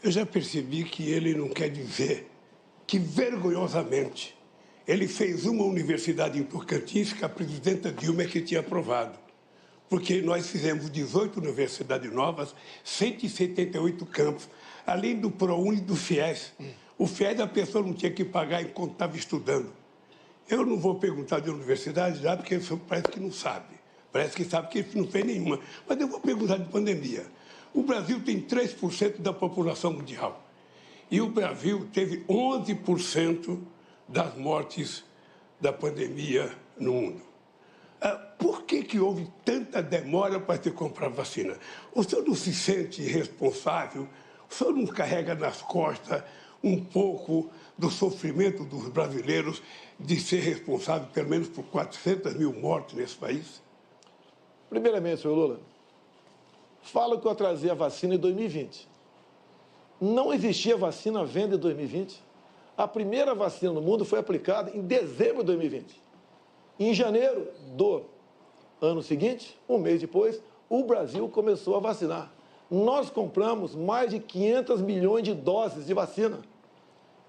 Eu já percebi que ele não quer dizer que, vergonhosamente, ele fez uma universidade em Tocantins que a presidenta Dilma é que tinha aprovado. Porque nós fizemos 18 universidades novas, 178 campos, além do ProUni e do FIES. O FIES a pessoa não tinha que pagar enquanto estava estudando. Eu não vou perguntar de universidade já, porque parece que não sabe. Parece que sabe que ele não fez nenhuma. Mas eu vou perguntar de pandemia. O Brasil tem 3% da população mundial. E o Brasil teve 11% das mortes da pandemia no mundo. Por que houve tanta demora para se comprar vacina? O senhor não se sente responsável? O senhor não carrega nas costas um pouco do sofrimento dos brasileiros de ser responsável, pelo menos, por 400 mil mortes nesse país? Primeiramente, senhor Lula, falo que eu atrasei a vacina em 2020. Não existia vacina à venda em 2020. A primeira vacina no mundo foi aplicada em dezembro de 2020. Em janeiro do ano seguinte, um mês depois, o Brasil começou a vacinar. Nós compramos mais de 500 milhões de doses de vacina.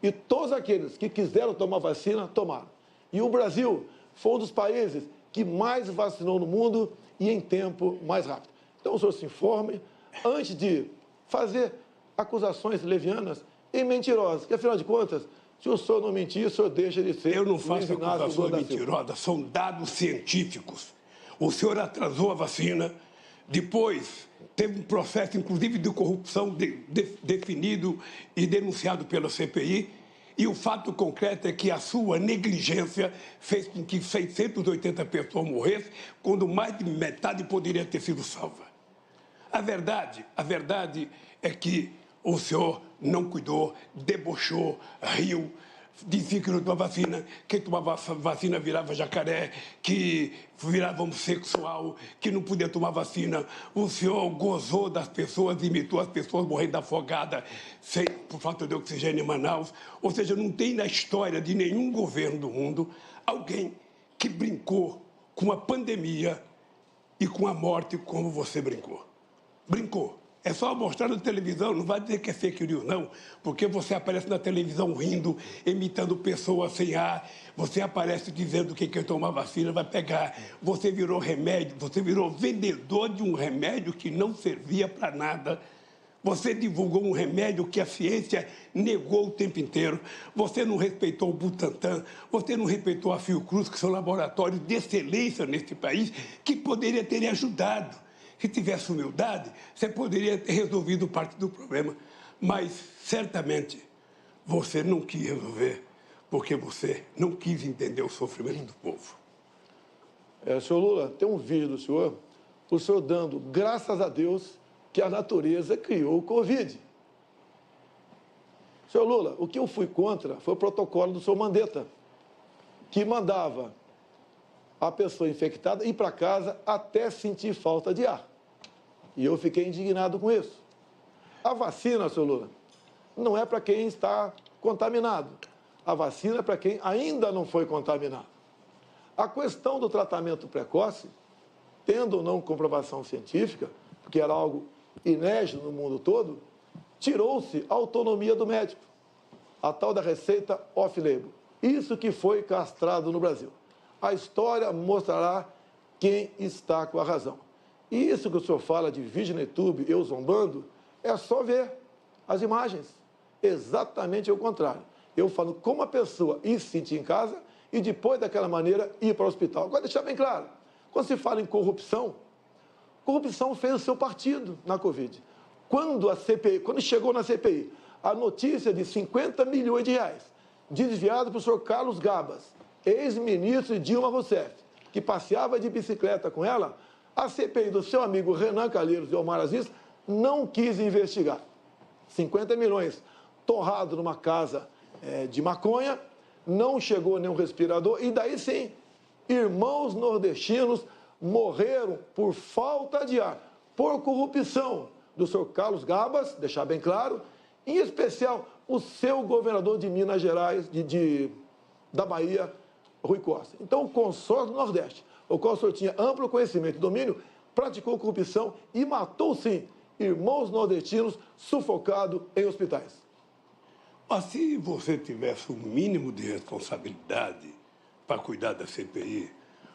E todos aqueles que quiseram tomar vacina, tomaram. E o Brasil foi um dos países que mais vacinou no mundo e em tempo mais rápido. Então, o senhor se informe antes de fazer acusações levianas e mentirosas, que, afinal de contas, se o senhor não mentir, o senhor deixa de ser... Eu não faço acusações mentirosas, são dados científicos. O senhor atrasou a vacina, depois teve um processo, inclusive, de corrupção definido e denunciado pela CPI, e o fato concreto é que a sua negligência fez com que 680 pessoas morressem, quando mais de metade poderia ter sido salva. A verdade é que o senhor não cuidou, debochou, riu, dizia que não tomava vacina, quem tomava vacina virava jacaré, que virava homossexual, que não podia tomar vacina. O senhor gozou das pessoas, imitou as pessoas morrendo afogada por falta de oxigênio em Manaus. Ou seja, não tem na história de nenhum governo do mundo alguém que brincou com a pandemia e com a morte como você brincou. Brincou. É só mostrar na televisão, não vai dizer que é fake news, não, porque você aparece na televisão rindo, imitando pessoas sem ar, você aparece dizendo que quem tomar vacina vai pegar, você virou remédio, você virou vendedor de um remédio que não servia para nada, você divulgou um remédio que a ciência negou o tempo inteiro, você não respeitou o Butantan, você não respeitou a Fiocruz, que são laboratórios de excelência nesse país, que poderia ter ajudado. Se tivesse humildade, você poderia ter resolvido parte do problema. Mas, certamente, você não quis resolver, porque você não quis entender o sofrimento do povo. Senhor Lula, tem um vídeo do senhor, o senhor dando graças a Deus que a natureza criou o Covid. Senhor Lula, o que eu fui contra foi o protocolo do senhor Mandetta, que mandava a pessoa infectada ir para casa até sentir falta de ar. E eu fiquei indignado com isso. A vacina, senhor Lula, não é para quem está contaminado. A vacina é para quem ainda não foi contaminado. A questão do tratamento precoce, tendo ou não comprovação científica, porque era algo inédito no mundo todo, tirou-se a autonomia do médico, a tal da receita off-label. Isso que foi castrado no Brasil. A história mostrará quem está com a razão. E isso que o senhor fala de vídeo no YouTube, eu zombando, é só ver as imagens. Exatamente o contrário. Eu falo como a pessoa ir se sentir em casa e depois daquela maneira ir para o hospital. Agora, deixar bem claro, quando se fala em corrupção, corrupção fez o seu partido na Covid. Quando chegou na CPI, a notícia de 50 milhões de reais desviado para o senhor Carlos Gabas, ex-ministro de Dilma Rousseff, que passeava de bicicleta com ela, a CPI do seu amigo Renan Calheiros e Omar Aziz não quis investigar. 50 milhões torrado numa casa de maconha, não chegou nenhum respirador, e daí sim, irmãos nordestinos morreram por falta de ar, por corrupção do senhor Carlos Gabas, deixar bem claro, em especial o seu governador de Minas Gerais, da Bahia, Rui Costa. Então, o consórcio do Nordeste, o qual o senhor tinha amplo conhecimento e domínio, praticou corrupção e matou, sim, irmãos nordestinos sufocados em hospitais. Mas se você tivesse um mínimo de responsabilidade para cuidar da CPI,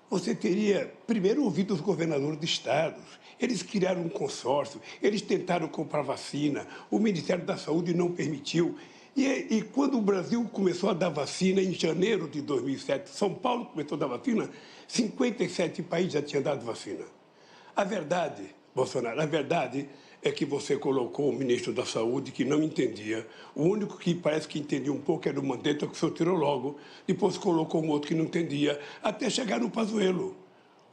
você teria primeiro ouvido os governadores de estados. Eles criaram um consórcio, eles tentaram comprar vacina, o Ministério da Saúde não permitiu. E quando o Brasil começou a dar vacina, em janeiro de 2007, São Paulo começou a dar vacina, 57 países já tinham dado vacina. A verdade, Bolsonaro, a verdade é que você colocou o ministro da Saúde que não entendia. O único que parece que entendia um pouco era o Mandetta, que o senhor tirou logo. Depois colocou um outro que não entendia, até chegar no Pazuello.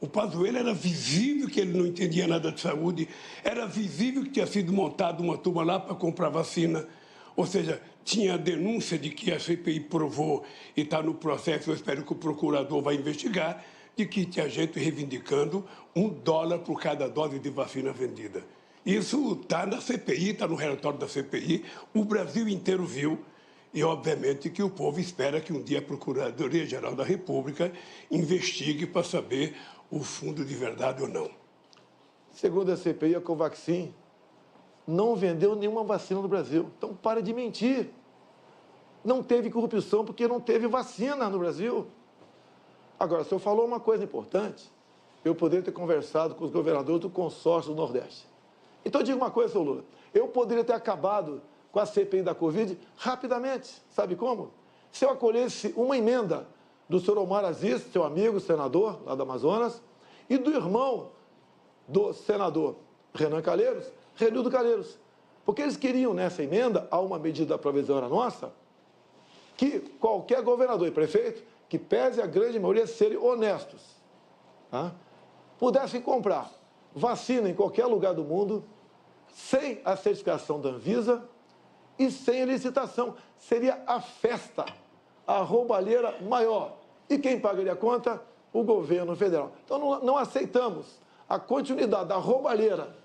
O Pazuello era visível que ele não entendia nada de saúde, era visível que tinha sido montada uma turma lá para comprar vacina. Ou seja, tinha a denúncia de que a CPI provou, e está no processo, eu espero que o procurador vai investigar, de que tinha gente reivindicando $1 por cada dose de vacina vendida. Isso está na CPI, está no relatório da CPI, o Brasil inteiro viu, e obviamente que o povo espera que um dia a Procuradoria-Geral da República investigue para saber o fundo de verdade ou não. Segundo a CPI, a Covaxin não vendeu nenhuma vacina no Brasil. Então, para de mentir. Não teve corrupção porque não teve vacina no Brasil. Agora, o senhor falou uma coisa importante. Eu poderia ter conversado com os governadores do consórcio do Nordeste. Então, diga uma coisa, senhor Lula. Eu poderia ter acabado com a CPI da Covid rapidamente. Sabe como? Se eu acolhesse uma emenda do senhor Omar Aziz, seu amigo, senador, lá do Amazonas, e do irmão do senador Renan Calheiros, Renildo Calheiros. Porque eles queriam, nessa emenda, a uma medida provisória nossa, que qualquer governador e prefeito, que pese a grande maioria serem honestos, tá, pudessem comprar vacina em qualquer lugar do mundo, sem a certificação da Anvisa e sem a licitação. Seria a festa, a roubalheira maior. E quem pagaria a conta? O governo federal. Então, não aceitamos a continuidade da roubalheira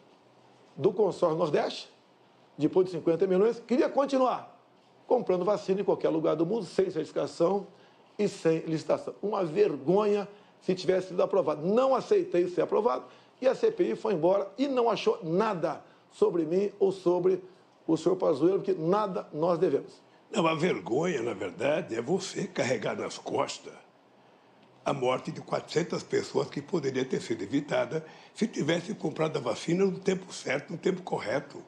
do consórcio Nordeste, depois de 50 milhões, queria continuar comprando vacina em qualquer lugar do mundo, sem certificação e sem licitação. Uma vergonha se tivesse sido aprovado. Não aceitei ser aprovado e a CPI foi embora e não achou nada sobre mim ou sobre o senhor Pazuello, porque nada nós devemos. Não, a vergonha, na verdade, é você carregar nas costas a morte de 400 pessoas que poderia ter sido evitada se tivesse comprado a vacina no tempo certo, no tempo correto.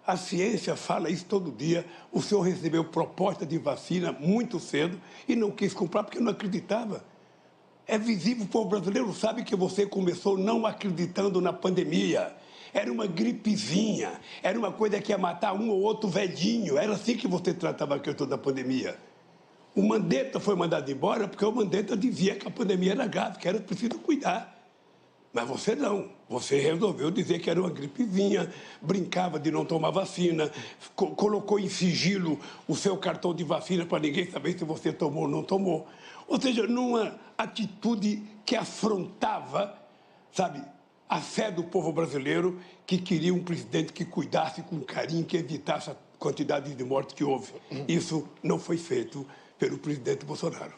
A ciência fala isso todo dia. O senhor recebeu proposta de vacina muito cedo e não quis comprar porque não acreditava. É visível, o povo brasileiro sabe que você começou não acreditando na pandemia. Era uma gripezinha, era uma coisa que ia matar um ou outro velhinho. Era assim que você tratava a questão da pandemia. O Mandetta foi mandado embora porque o Mandetta dizia que a pandemia era grave, que era preciso cuidar. Mas você não. Você resolveu dizer que era uma gripezinha, brincava de não tomar vacina, colocou em sigilo o seu cartão de vacina para ninguém saber se você tomou ou não tomou. Ou seja, numa atitude que afrontava, sabe, a fé do povo brasileiro, que queria um presidente que cuidasse com carinho, que evitasse a quantidade de mortes que houve. Isso não foi feito pelo presidente Bolsonaro.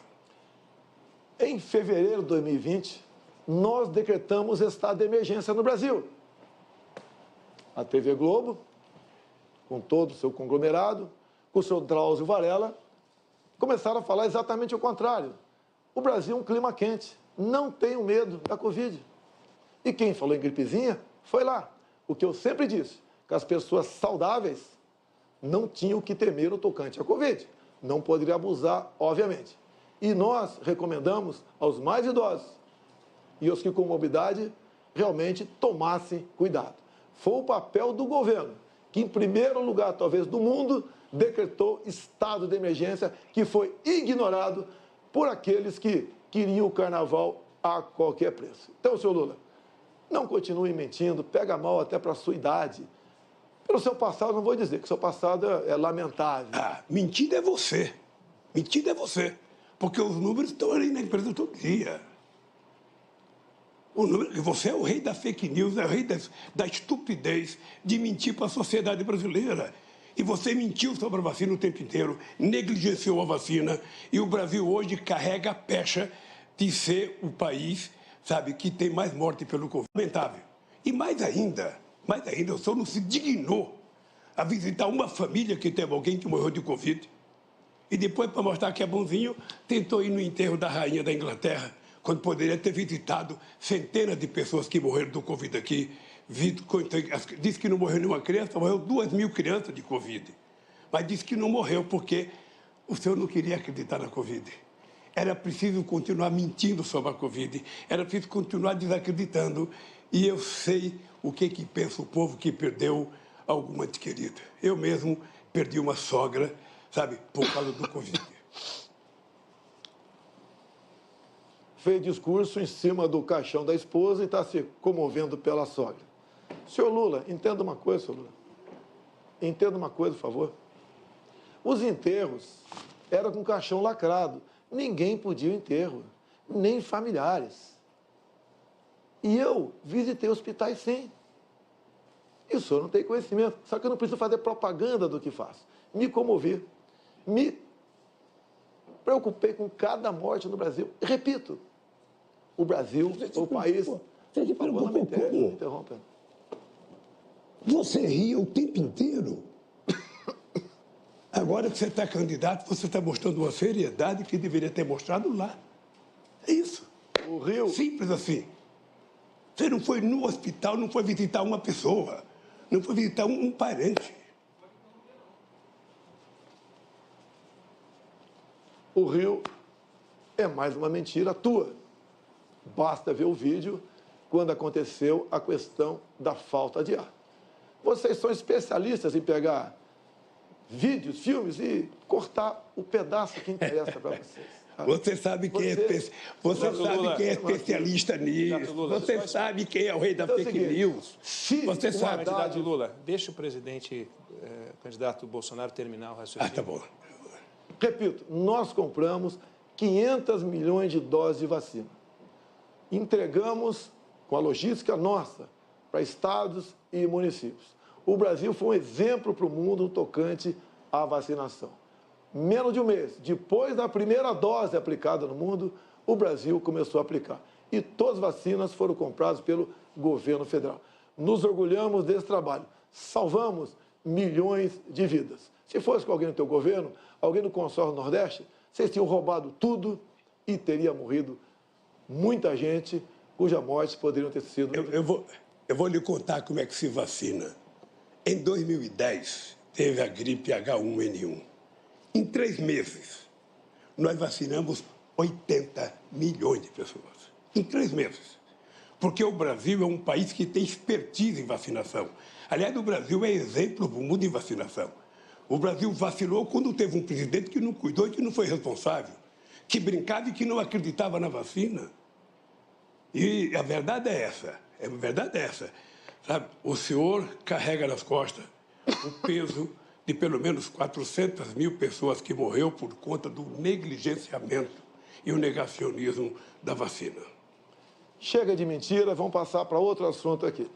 Em fevereiro de 2020, nós decretamos estado de emergência no Brasil. A TV Globo, com todo o seu conglomerado, com o seu Drauzio Varela, começaram a falar exatamente o contrário. O Brasil é um clima quente, não tenham medo da Covid. E quem falou em gripezinha foi lá. O que eu sempre disse, que as pessoas saudáveis não tinham que temer o tocante à Covid. Não poderia abusar, obviamente. E nós recomendamos aos mais idosos e aos que com morbidade realmente tomassem cuidado. Foi o papel do governo, que em primeiro lugar, talvez, do mundo, decretou estado de emergência, que foi ignorado por aqueles que queriam o carnaval a qualquer preço. Então, senhor Lula, não continue mentindo, pega mal até para a sua idade. Pelo seu passado, não vou dizer que o seu passado é lamentável. Ah, mentira é você. Mentira é você. Porque os números estão ali na empresa todo dia. Você é o rei da fake news, é o rei da estupidez de mentir para a sociedade brasileira. E você mentiu sobre a vacina o tempo inteiro, negligenciou a vacina, e o Brasil hoje carrega a pecha de ser o país, sabe, que tem mais morte pelo Covid. Lamentável. E mais ainda, Mais ainda, o senhor não se dignou a visitar uma família que teve alguém que morreu de Covid. E depois, para mostrar que é bonzinho, tentou ir no enterro da rainha da Inglaterra, quando poderia ter visitado centenas de pessoas que morreram do Covid aqui. Disse que não morreu nenhuma criança, morreu 2.000 crianças de Covid. Mas disse que não morreu porque o senhor não queria acreditar na Covid. Era preciso continuar mentindo sobre a Covid. Era preciso continuar desacreditando. E eu sei o que pensa o povo que perdeu alguma ente querida. Eu mesmo perdi uma sogra, sabe, por causa do Covid. Fez discurso em cima do caixão da esposa e está se comovendo pela sogra. Senhor Lula, entenda uma coisa, senhor Lula. Entenda uma coisa, por favor. Os enterros eram com caixão lacrado. Ninguém podia ir ao enterro, nem familiares. E eu visitei hospitais sim. E o senhor não tem conhecimento. Só que eu não preciso fazer propaganda do que faço. Me comovi. Me preocupei com cada morte no Brasil. E repito, o Brasil, o país... Você se preocupou como? Você ria o tempo inteiro. Agora que você está candidato, você está mostrando uma seriedade que deveria ter mostrado lá. É isso. O Rio... Simples assim. Você não foi no hospital, não foi visitar uma pessoa, não foi visitar um parente. O Rio é mais uma mentira tua. Basta ver o vídeo quando aconteceu a questão da falta de ar. Vocês são especialistas em pegar vídeos, filmes e cortar o pedaço que interessa para vocês. Você sabe quem é especialista nisso. Você sabe quem é o rei da fake news. Você sabe. Candidato Lula, deixa o presidente, candidato Bolsonaro, terminar o raciocínio. Tá bom. Repito, nós compramos 500 milhões de doses de vacina. Entregamos com a logística nossa para estados e municípios. O Brasil foi um exemplo para o mundo no tocante à vacinação. Menos de um mês, depois da primeira dose aplicada no mundo, o Brasil começou a aplicar. E todas as vacinas foram compradas pelo governo federal. Nos orgulhamos desse trabalho. Salvamos milhões de vidas. Se fosse com alguém no teu governo, alguém do consórcio Nordeste, vocês tinham roubado tudo e teria morrido muita gente, cuja morte poderiam ter sido... Eu vou lhe contar como é que se vacina. Em 2010, teve a gripe H1N1. Em 3 meses, nós vacinamos 80 milhões de pessoas. Em 3 meses. Porque o Brasil é um país que tem expertise em vacinação. Aliás, o Brasil é exemplo do mundo em vacinação. O Brasil vacilou quando teve um presidente que não cuidou e que não foi responsável, que brincava e que não acreditava na vacina. E a verdade é essa. A verdade é essa. Sabe? O senhor carrega nas costas o peso de pelo menos 400 mil pessoas que morreu por conta do negligenciamento e o negacionismo da vacina. Chega de mentira, vamos passar para outro assunto aqui.